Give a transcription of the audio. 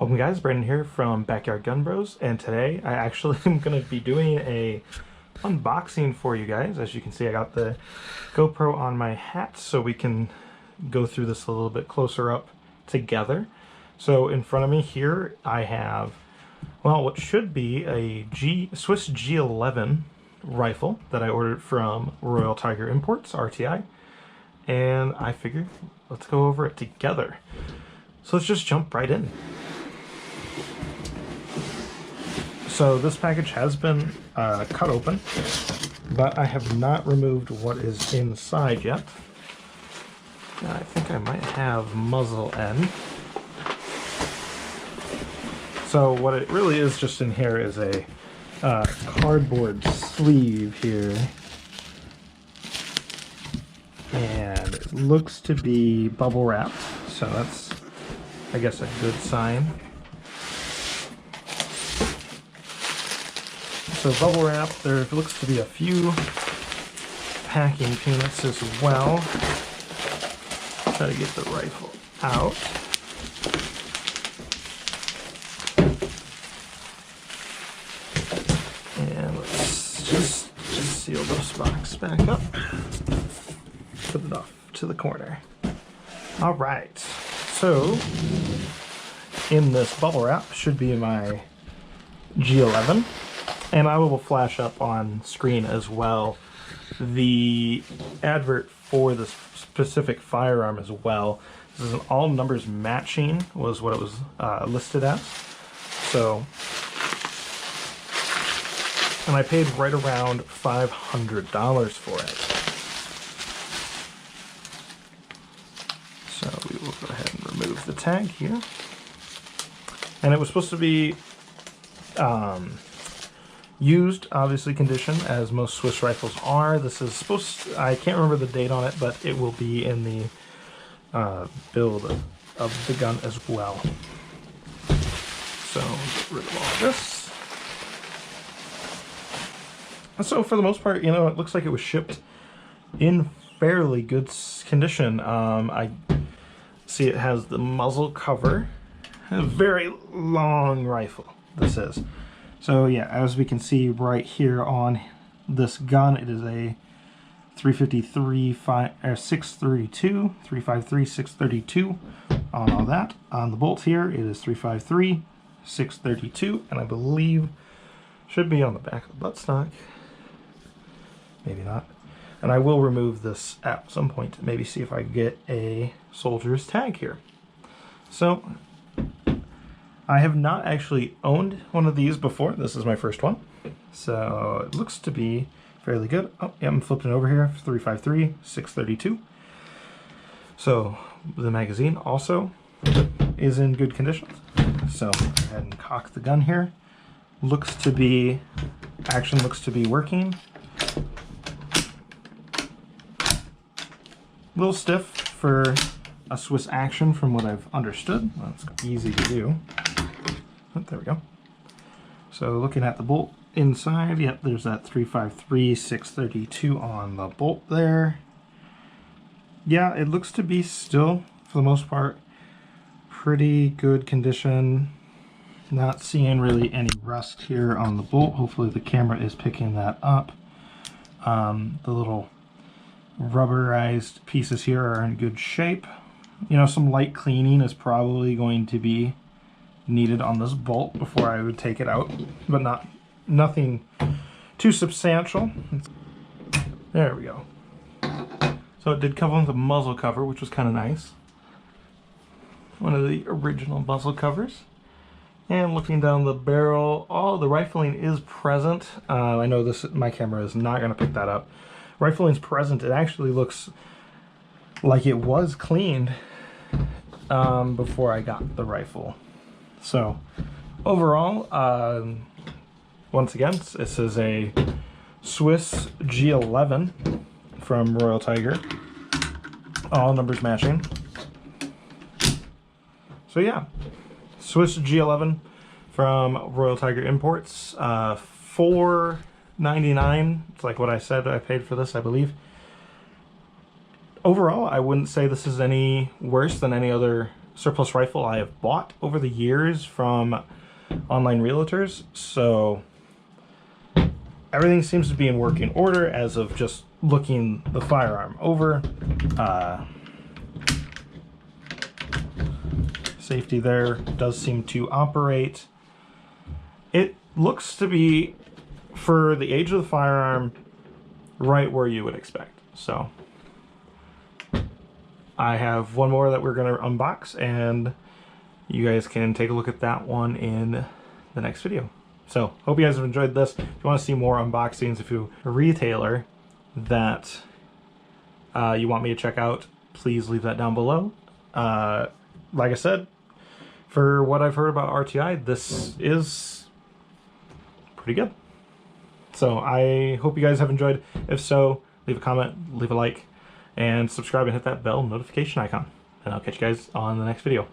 Welcome guys, Brandon here from Backyard Gun Bros, and today I actually am going to be doing a unboxing for you guys. As you can see, I got the GoPro on my hat so we can go through this a little bit closer up together. So in front of me here I have, well, what should be a Swiss G11 rifle that I ordered from Royal Tiger Imports, RTI, and I figured let's go over it together. So let's just jump right in. So this package has been cut open, but I have not removed what is inside yet. I think I might have muzzle end. So what it really is just in here is a cardboard sleeve here. And it looks to be bubble wrapped, so that's, I guess, a good sign. So bubble wrap, there looks to be a few packing peanuts as well. Try to get the rifle out. And let's just seal this box back up. Put it off to the corner. All right, so in this bubble wrap should be my G11. And I will flash up on screen as well the advert for the specific firearm as well. This is an all numbers matching was what it was listed as. So, and I paid right around $500 for it. So we will go ahead and remove the tag here. And it was supposed to be used, obviously, condition, as most Swiss rifles are. This is supposed to, I can't remember the date on it, but it will be in the build of the gun as well. So, get rid of all this. And so, for the most part, you know, it looks like it was shipped in fairly good condition. I see it has the muzzle cover. A very long rifle, this is. So yeah, as we can see right here on this gun, it is a 353 632, 353 632 on all that. On the bolt here, it is 353 632, and I believe should be on the back of the buttstock. Maybe not. And I will remove this at some point to maybe see if I can get a soldier's tag here. So I have not actually owned one of these before. This is my first one. So it looks to be fairly good. Oh, yeah, I'm flipping over here. 353 632. So the magazine also is in good condition. So go ahead and cock the gun here. Looks to be, action looks to be working. A little stiff for a Swiss action from what I've understood. That's easy to do. Oh, there we go. So looking at the bolt inside, yep, there's that 353 632 on the bolt there. Yeah, it looks to be still, for the most part, pretty good condition. Not seeing really any rust here on the bolt. Hopefully the camera is picking that up. The little rubberized pieces here are in good shape. You know, some light cleaning is probably going to be needed on this bolt before I would take it out, but nothing too substantial. There we go. So it did come with a muzzle cover, which was kind of nice. One of the original muzzle covers. And looking down the barrel, oh, the rifling is present. I know this, my camera is not going to pick that up. Rifling's present. It actually looks like it was cleaned before I got the rifle. So overall, once again, this is a Swiss G11 from Royal Tiger, all numbers matching. So yeah, Swiss G11 from Royal Tiger Imports, $4.99. It's like what I said I paid for this, I believe. Overall, I wouldn't say this is any worse than any other surplus rifle I have bought over the years from online realtors, so everything seems to be in working order as of just looking the firearm over. Safety there does seem to operate. It looks to be, for the age of the firearm, right where you would expect. So I have one more that we're going to unbox, and you guys can take a look at that one in the next video. So hope you guys have enjoyed this. If you want to see more unboxings, if you're a retailer that you want me to check out, please leave that down below. Like I said, for what I've heard about RTI, this is pretty good. So I hope you guys have enjoyed. If so, leave a comment, leave a like, and subscribe and hit that bell notification icon. And I'll catch you guys on the next video.